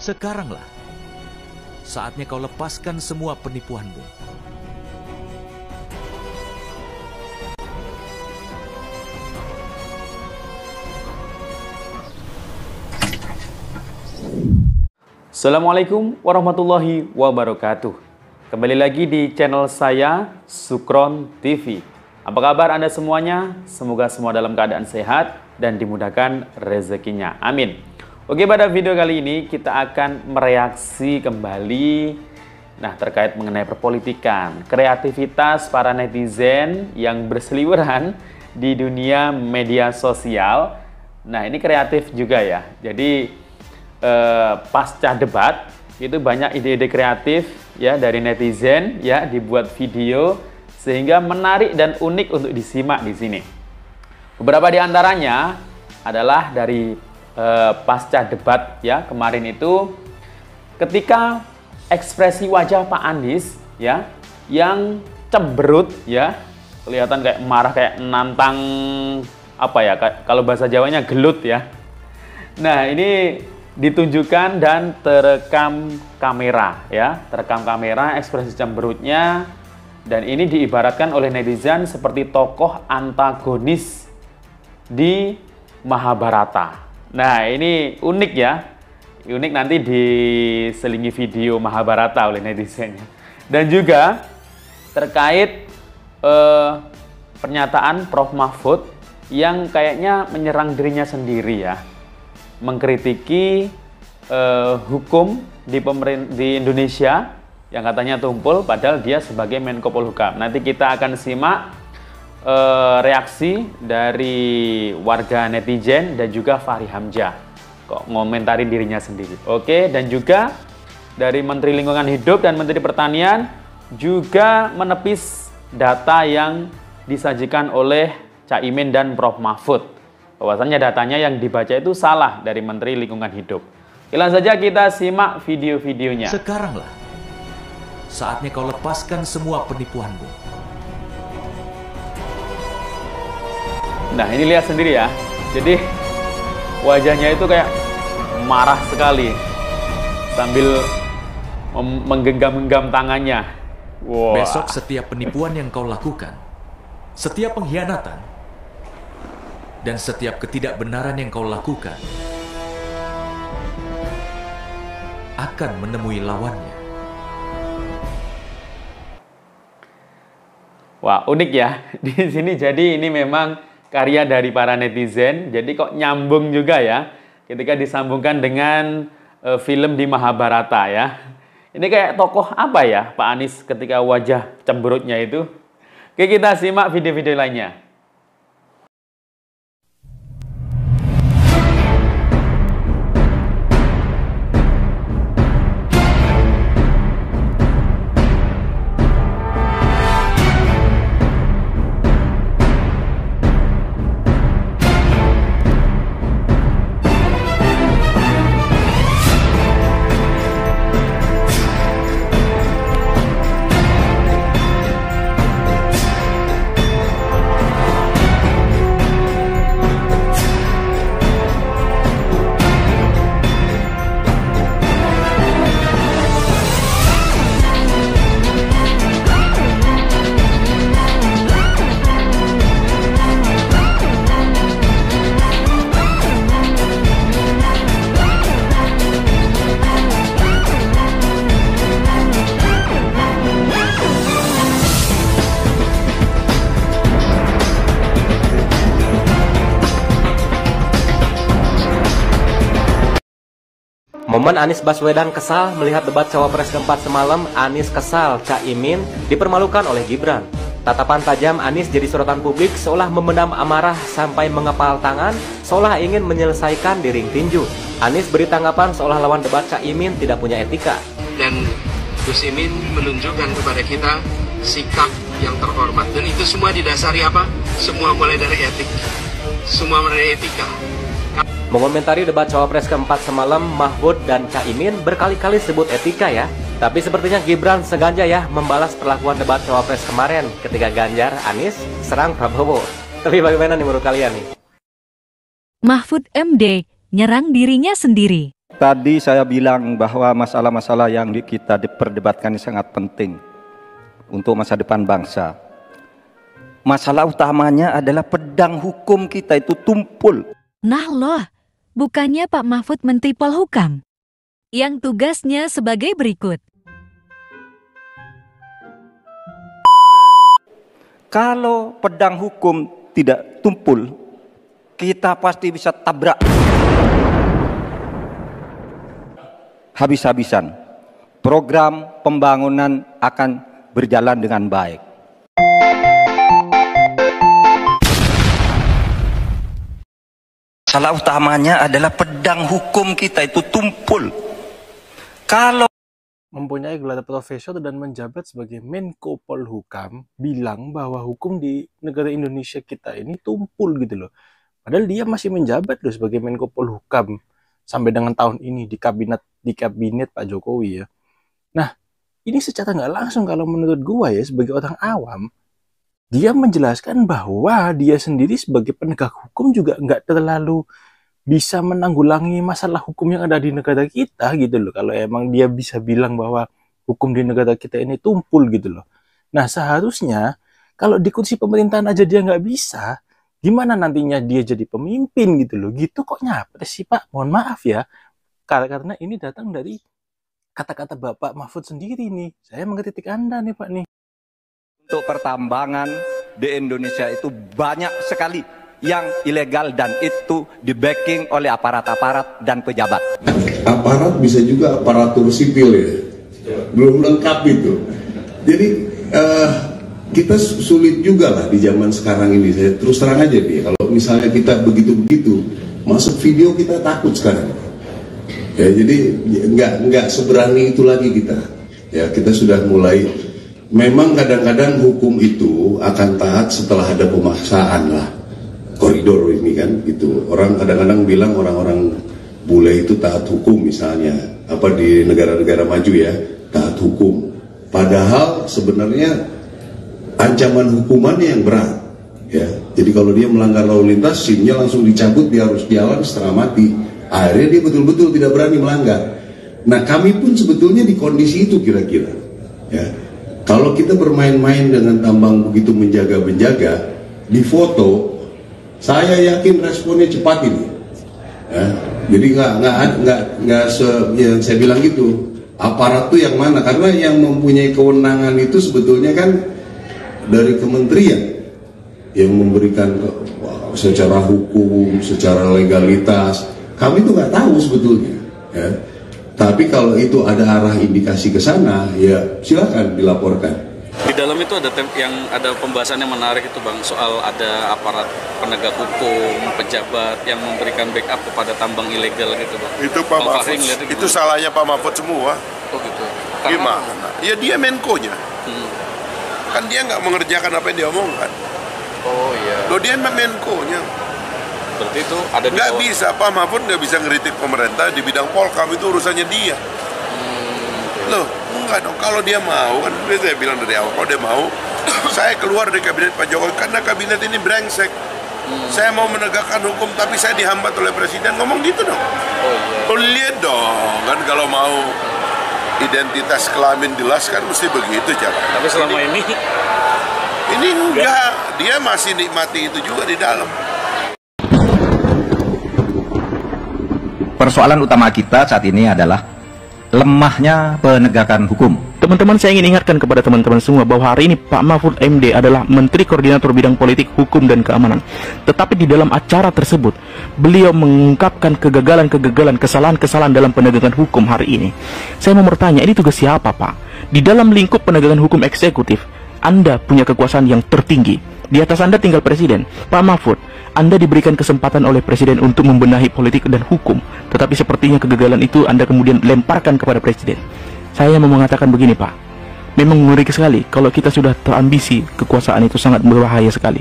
Sekaranglah saatnya kau lepaskan semua penipuanmu. Assalamualaikum warahmatullahi wabarakatuh. Kembali lagi di channel saya, Sukron TV. Apa kabar Anda semuanya? Semoga semua dalam keadaan sehat dan dimudahkan rezekinya. Amin. Oke, pada video kali ini kita akan mereaksi kembali terkait mengenai perpolitikan, kreativitas para netizen yang berseliweran di dunia media sosial. Nah, ini kreatif juga ya. Jadi pasca debat itu banyak ide-ide kreatif ya dari netizen ya, dibuat video sehingga menarik dan unik untuk disimak di sini. Beberapa di antaranya adalah dari pasca debat ya kemarin itu, ketika ekspresi wajah Pak Anies ya yang cemberut ya, kelihatan kayak marah, kayak nantang apa ya, kalau bahasa Jawanya gelut ya. Nah, ini ditunjukkan dan terekam kamera ya, terekam kamera ekspresi cemberutnya, dan ini diibaratkan oleh netizen seperti tokoh antagonis di Mahabharata. Nah, ini unik ya, unik, nanti diselingi video Mahabharata oleh netizennya. Dan juga terkait pernyataan Prof. Mahfud yang kayaknya menyerang dirinya sendiri ya, mengkritiki hukum di Indonesia yang katanya tumpul, padahal dia sebagai Menko Polhukam. Nanti kita akan simak reaksi dari warga netizen dan juga Fahri Hamzah kok ngomentarin dirinya sendiri. Oke, dan juga dari Menteri Lingkungan Hidup dan Menteri Pertanian juga menepis data yang disajikan oleh Caimin dan Prof. Mahfud, bahwasannya datanya yang dibaca itu salah dari Menteri Lingkungan Hidup. Langsung saja kita simak video-videonya. Sekaranglah saatnya kau lepaskan semua penipuanmu. Nah, ini lihat sendiri ya. Jadi wajahnya itu kayak marah sekali sambil menggenggam-genggam tangannya. Wow. Besok setiap penipuan yang kau lakukan, setiap pengkhianatan, dan setiap ketidakbenaran yang kau lakukan akan menemui lawannya. Wah, unik ya. Di sini jadi ini memang karya dari para netizen. Jadi kok nyambung juga ya ketika disambungkan dengan film di Mahabharata ya. Ini kayak tokoh apa ya Pak Anies ketika wajah cemberutnya itu. Oke, kita simak video-video lainnya. Momen Anies Baswedan kesal melihat debat Cawapres keempat semalam. Anies kesal Caimin dipermalukan oleh Gibran. Tatapan tajam Anies jadi sorotan publik, seolah memendam amarah sampai mengepal tangan, seolah ingin menyelesaikan di ring tinju. Anies beri tanggapan seolah lawan debat Caimin tidak punya etika. Dan Gus Imin menunjukkan kepada kita sikap yang terhormat. Dan itu semua didasari apa? Semua mulai dari etik. Semua mulai dari etika. Mengomentari debat Cawapres keempat semalam, Mahfud dan Caimin berkali-kali sebut etika ya. Tapi sepertinya Gibran sengaja ya membalas perlakuan debat Cawapres kemarin ketika Ganjar, Anies serang Prabowo. Tapi bagaimana nih menurut kalian nih? Mahfud MD nyerang dirinya sendiri. Tadi saya bilang bahwa masalah-masalah yang kita diperdebatkan ini sangat penting untuk masa depan bangsa. Masalah utamanya adalah pedang hukum kita itu tumpul. Nah loh, bukannya Pak Mahfud Menteri Polhukam yang tugasnya sebagai berikut. Kalau pedang hukum tidak tumpul, kita pasti bisa tabrak habis-habisan. Program pembangunan akan berjalan dengan baik. Masalah utamanya adalah pedang hukum kita itu tumpul. Kalau mempunyai gelar profesor dan menjabat sebagai Menko Polhukam, bilang bahwa hukum di negara Indonesia kita ini tumpul gitu loh. Padahal dia masih menjabat loh sebagai Menko Polhukam sampai dengan tahun ini di kabinet Pak Jokowi ya. Nah, ini secara nggak langsung kalau menurut gua ya sebagai orang awam, dia menjelaskan bahwa dia sendiri sebagai penegak hukum juga nggak terlalu bisa menanggulangi masalah hukum yang ada di negara kita gitu loh. Kalau emang dia bisa bilang bahwa hukum di negara kita ini tumpul gitu loh. Nah, seharusnya kalau di kursi pemerintahan aja dia nggak bisa, gimana nantinya dia jadi pemimpin gitu loh. Gitu kok nyapres sih Pak? Mohon maaf ya. Karena ini datang dari kata-kata Bapak Mahfud sendiri nih. Saya mengkritik Anda nih Pak nih. untuk pertambangan di Indonesia itu banyak sekali yang ilegal dan itu di-backing oleh aparat-aparat dan pejabat. Aparat bisa juga aparatur sipil ya. Belum lengkap itu. Jadi kita sulit juga lah di zaman sekarang ini. Saya terus terang aja nih, kalau misalnya kita begitu-begitu masuk video kita takut sekarang. Ya, jadi nggak seberani itu lagi kita. Ya, kita sudah mulai. Memang kadang-kadang hukum itu akan taat setelah ada pemaksaan lah. Koridor ini kan gitu. Orang kadang-kadang bilang orang-orang bule itu taat hukum misalnya. Apa di negara-negara maju ya, taat hukum. Padahal sebenarnya ancaman hukumannya yang berat, ya. Jadi kalau dia melanggar lalu lintas, SIM-nya langsung dicabut, dia harus jalan setengah mati. Akhirnya dia betul-betul tidak berani melanggar. Nah, kami pun sebetulnya di kondisi itu kira-kira, ya. Kalau kita bermain-main dengan tambang begitu menjaga-menjaga, di foto, saya yakin responnya cepat ini. Ya. Jadi nggak yang saya bilang gitu. Aparat itu yang mana? Karena yang mempunyai kewenangan itu sebetulnya kan dari kementerian yang memberikan secara hukum, secara legalitas. Kami itu nggak tahu sebetulnya. Ya. Tapi kalau itu ada arah indikasi ke sana, ya silakan dilaporkan. Di dalam itu ada ada pembahasan yang menarik itu Bang, soal ada aparat penegak hukum, pejabat yang memberikan backup kepada tambang ilegal gitu Bang. Itu Pak Mahfud, itu salahnya Pak Mahfud semua. Oh gitu. Gimana? Ya dia Menko-nya. Kan dia nggak mengerjakan apa yang dia omongkan. Oh iya. Loh dia Menko-nya. Berarti itu ada nggak bisa, Pak Mahfud nggak bisa ngeritik pemerintah di bidang Polkam, itu urusannya dia. Loh, enggak dong, kalau dia mau, kan saya bilang dari awal, kalau dia mau, saya keluar dari kabinet Pak Jokowi, karena kabinet ini brengsek. Saya mau menegakkan hukum, tapi saya dihambat oleh Presiden, ngomong gitu dong. Oh iya. Oh, lihat dong, kan kalau mau identitas kelamin jelas kan mesti begitu cara. Tapi selama ini enggak, dia masih nikmati itu juga di dalam. Persoalan utama kita saat ini adalah lemahnya penegakan hukum. Teman-teman, saya ingin ingatkan kepada teman-teman semua bahwa hari ini Pak Mahfud MD adalah Menteri Koordinator Bidang Politik, Hukum, dan Keamanan. Tetapi di dalam acara tersebut, beliau mengungkapkan kegagalan-kegagalan, kesalahan-kesalahan dalam penegakan hukum hari ini. Saya mau bertanya, ini tugas siapa Pak? Di dalam lingkup penegakan hukum eksekutif, Anda punya kekuasaan yang tertinggi. Di atas Anda tinggal Presiden. Pak Mahfud, Anda diberikan kesempatan oleh Presiden untuk membenahi politik dan hukum. Tetapi sepertinya kegagalan itu Anda kemudian lemparkan kepada Presiden. Saya mau mengatakan begini Pak, memang mengerikan sekali kalau kita sudah terambisi, kekuasaan itu sangat berbahaya sekali.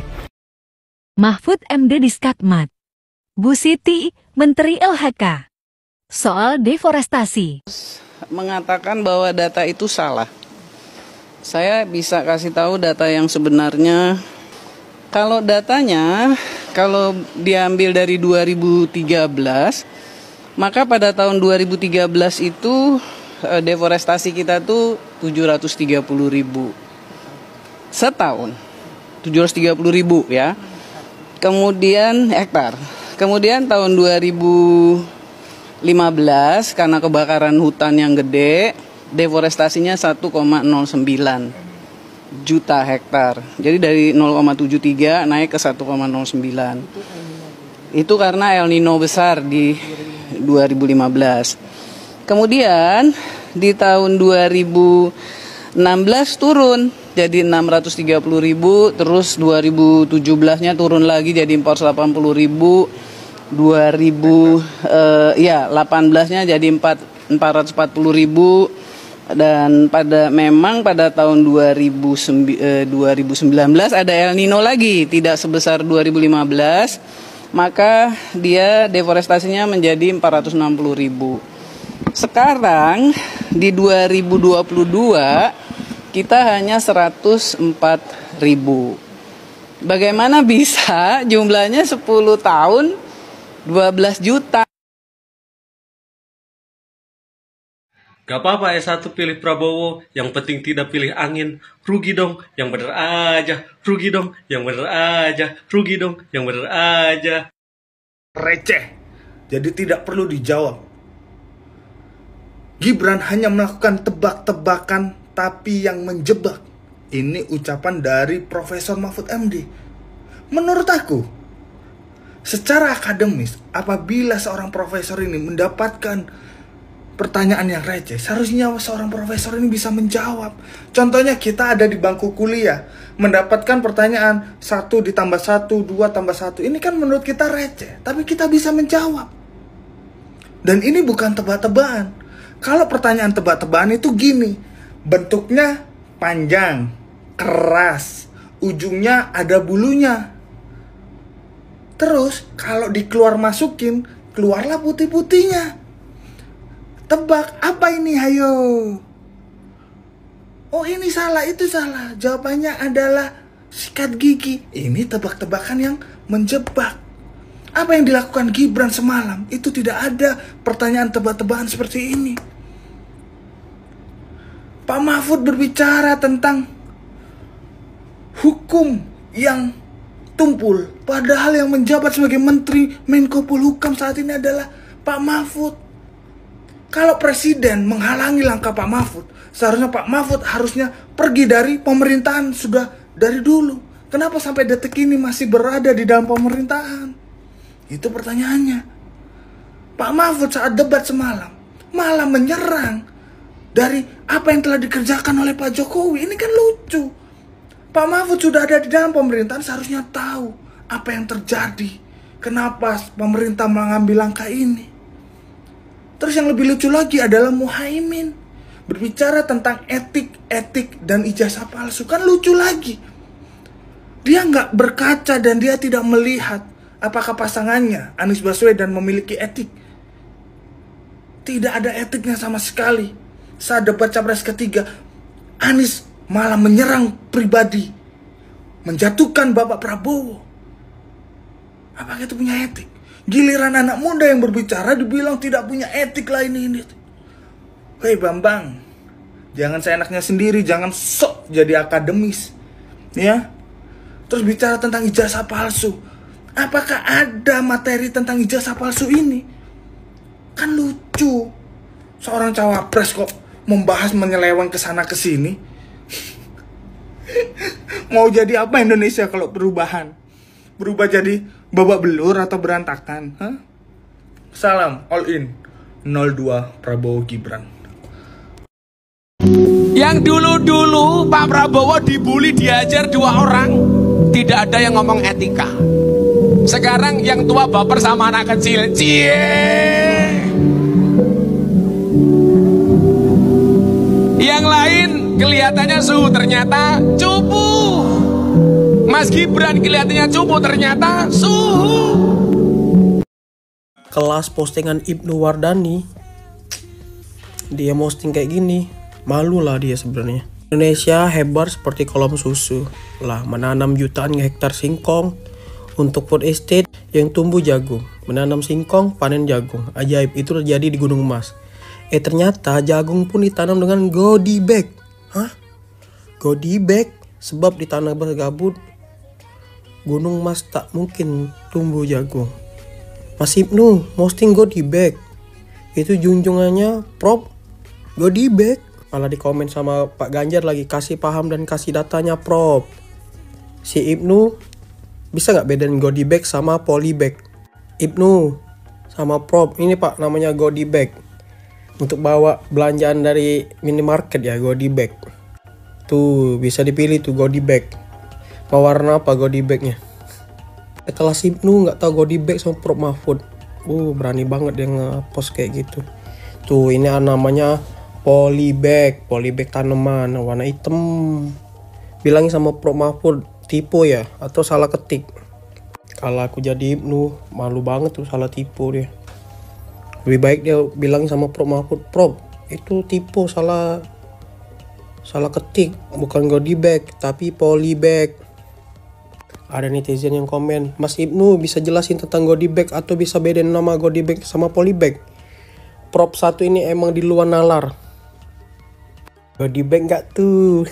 Mahfud MD di Skatmat. Bu Siti, Menteri LHK. Soal deforestasi. Mengatakan bahwa data itu salah. Saya bisa kasih tahu data yang sebenarnya. Kalau datanya, kalau diambil dari 2013, Maka pada tahun 2013 itu deforestasi kita tuh 730.000 setahun, 730.000 ya. Kemudian hektar. Kemudian tahun 2015 karena kebakaran hutan yang gede, deforestasinya 1,09 juta hektar. Jadi dari 0,73 naik ke 1,09. Itu karena El Nino besar di 2015. Kemudian di tahun 2016 turun jadi 630.000, terus 2017-nya turun lagi jadi 480.000, 18-nya jadi 440.000, dan memang pada tahun 2019 ada El Nino lagi, tidak sebesar 2015. Maka dia deforestasinya menjadi 460.000. Sekarang di 2022 kita hanya 104.000. Bagaimana bisa jumlahnya 10 tahun 12 juta? Gak apa-apa S1 pilih Prabowo, yang penting tidak pilih angin. Rugi dong, yang bener aja. Rugi dong, yang bener aja. Rugi dong, yang bener aja. Receh, jadi tidak perlu dijawab. Gibran hanya melakukan tebak-tebakan tapi yang menjebak. Ini ucapan dari Profesor Mahfud MD. Menurut aku, secara akademis, apabila seorang profesor ini mendapatkan pertanyaan yang receh, seharusnya seorang profesor ini bisa menjawab. Contohnya kita ada di bangku kuliah, mendapatkan pertanyaan 1 ditambah 1, 2 tambah 1. Ini kan menurut kita receh, tapi kita bisa menjawab. Dan ini bukan tebak-tebakan. Kalau pertanyaan tebak-tebakan itu gini, bentuknya panjang, keras, ujungnya ada bulunya. Terus kalau dikeluar masukin, keluarlah putih-putihnya. Tebak, apa ini, hayo? Oh, ini salah, itu salah. Jawabannya adalah sikat gigi. Ini tebak-tebakan yang menjebak. Apa yang dilakukan Gibran semalam? Itu tidak ada pertanyaan tebak-tebakan seperti ini. Pak Mahfud berbicara tentang hukum yang tumpul. Padahal yang menjabat sebagai Menteri Menko Polhukam saat ini adalah Pak Mahfud. Kalau presiden menghalangi langkah Pak Mahfud, seharusnya Pak Mahfud harusnya pergi dari pemerintahan sudah dari dulu. Kenapa sampai detik ini masih berada di dalam pemerintahan? Itu pertanyaannya. Pak Mahfud saat debat semalam malah menyerang dari apa yang telah dikerjakan oleh Pak Jokowi. Ini kan lucu. Pak Mahfud sudah ada di dalam pemerintahan, seharusnya tahu apa yang terjadi. Kenapa pemerintah mengambil langkah ini? Terus yang lebih lucu lagi adalah Muhaimin berbicara tentang etik dan ijazah palsu. Kan lucu lagi. Dia nggak berkaca dan dia tidak melihat apakah pasangannya Anies Baswedan memiliki etik. Tidak ada etiknya sama sekali. Saat debat capres ketiga, Anies malah menyerang pribadi, menjatuhkan Bapak Prabowo. Apakah itu punya etik? Giliran anak muda yang berbicara dibilang tidak punya etik lah ini. Hei Bambang, jangan seenaknya sendiri, jangan sok jadi akademis. Ya. Terus bicara tentang ijazah palsu. Apakah ada materi tentang ijazah palsu ini? Kan lucu. Seorang cawapres kok membahas menyeleweng ke sana ke sini. Mau jadi apa Indonesia kalau perubahan? Berubah jadi babak belur atau berantakan? Hah? Salam all in 02 Prabowo Gibran. Yang dulu-dulu Pak Prabowo dibully, diajar 2 orang, tidak ada yang ngomong etika. Sekarang yang tua baper sama anak kecil. Yang lain kelihatannya suhu, ternyata cupu. Mas Gibran kelihatannya cupu, ternyata suhu. Kelas postingan Ibnu Wardani, dia posting kayak gini, malu lah dia sebenarnya. Indonesia hebat seperti kolam susu lah, menanam jutaan hektar singkong untuk food estate yang tumbuh jagung. menanam singkong, panen jagung. Ajaib, itu terjadi di Gunung Mas. Ternyata jagung pun ditanam dengan godi bag. Hah? Godi bag? Sebab di tanah bergabut Gunung Mas tak mungkin tumbuh jagung. Mas Ibnu posting godi bag. Itu junjungannya Prof godi bag. Malah di komen sama Pak Ganjar lagi, kasih paham dan kasih datanya Prof. Si Ibnu bisa nggak bedain godi bag sama polybag? Ibnu sama Prof, ini Pak namanya godi bag. Untuk bawa belanjaan dari minimarket ya, godi bag. Tuh bisa dipilih tuh godi bag. Mau warna apa godi bagnya? Kelas Ibnu nggak tahu godi bag sama Prof Mahfud. Berani banget dia nge-post kayak gitu. Tuh ini namanya polybag tanaman warna hitam. Bilangin sama Prof Mahfud tipu ya atau salah ketik. Kalau aku jadi Ibnu malu banget tuh salah tipu dia. Lebih baik dia bilang sama Prof Mahfud, Prof itu tipu, salah ketik, bukan godi bag tapi polybag. Ada netizen yang komen, Mas Ibnu bisa jelasin tentang godi bag atau bisa bedain nama godi bag sama polybag? Prof satu ini emang di luar nalar. Godi bag nggak tuh?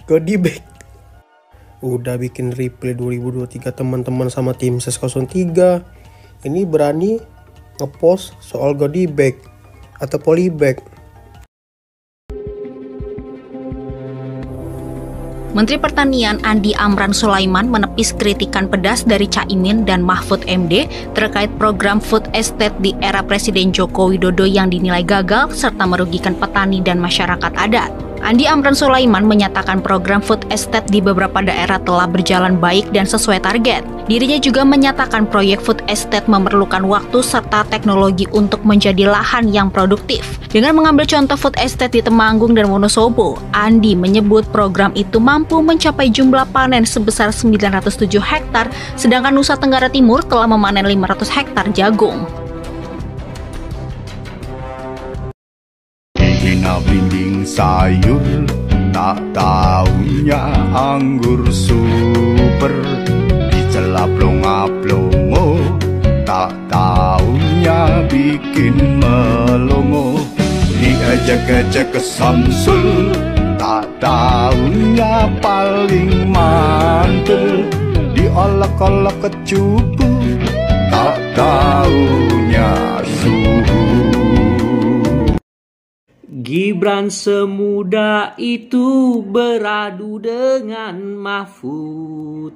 Godi bag. Udah bikin replay 2023 teman-teman sama tim SES 03. Ini berani ngepost soal godi bag atau polybag. Menteri Pertanian Andi Amran Sulaiman menepis kritikan pedas dari Caimin dan Mahfud MD terkait program food estate di era Presiden Joko Widodo yang dinilai gagal serta merugikan petani dan masyarakat adat. Andi Amran Sulaiman menyatakan program food estate di beberapa daerah telah berjalan baik dan sesuai target. Dirinya juga menyatakan proyek food estate memerlukan waktu serta teknologi untuk menjadi lahan yang produktif. Dengan mengambil contoh food estate di Temanggung dan Wonosobo, Andi menyebut program itu mampu mencapai jumlah panen sebesar 907 hektar, sedangkan Nusa Tenggara Timur telah memanen 500 hektar jagung. Hina blimbing sayur, tak taunya anggur super. Dicelap longa-plongo, tak taunya bikin melongo. Diejek-ejek ke Samsul, tak taunya paling mantul. Diolok-olok ke cupu, tak taunya suhu. Gibran semuda itu beradu dengan Mahfud.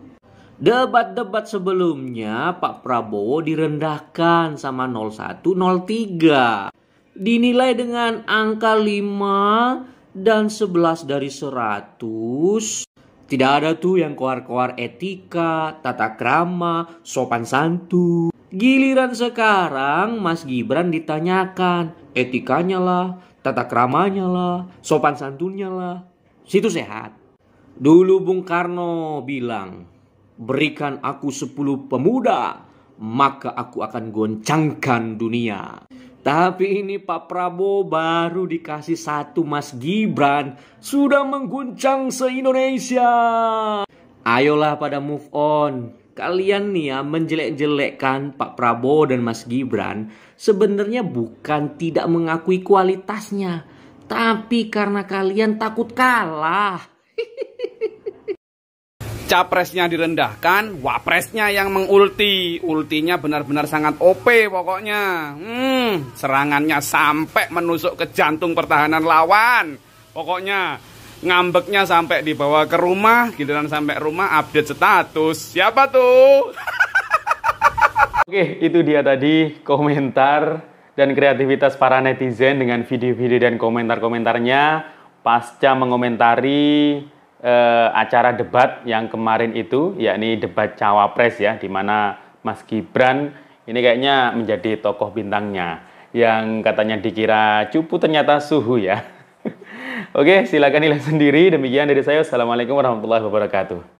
Debat-debat sebelumnya Pak Prabowo direndahkan sama 01, 03. Dinilai dengan angka 5 dan 11 dari 100. Tidak ada tuh yang koar-koar etika, tata krama, sopan santun. Giliran sekarang Mas Gibran ditanyakan etikanya lah, tata kramanya lah, sopan santunnya lah. Situ sehat. Dulu Bung Karno bilang, berikan aku 10 pemuda, maka aku akan goncangkan dunia. Tapi ini Pak Prabowo baru dikasih 1 Mas Gibran, sudah mengguncang se-Indonesia. Ayolah pada move on. Kalian nih ya menjelek-jelekkan Pak Prabowo dan Mas Gibran sebenarnya bukan tidak mengakui kualitasnya, tapi karena kalian takut kalah. Capresnya direndahkan, wapresnya yang mengulti. Ultinya benar-benar sangat OP pokoknya. Serangannya sampai menusuk ke jantung pertahanan lawan. Pokoknya ngambeknya sampai dibawa ke rumah, giliran sampai rumah update status. Siapa tuh? Oke, itu dia tadi komentar dan kreativitas para netizen dengan video-video dan komentar-komentarnya pasca mengomentari acara debat yang kemarin itu, yakni debat Cawapres ya, di mana Mas Gibran ini kayaknya menjadi tokoh bintangnya yang katanya dikira cupu ternyata suhu ya. Oke, silakan nilai sendiri. Demikian dari saya. Assalamualaikum warahmatullahi wabarakatuh.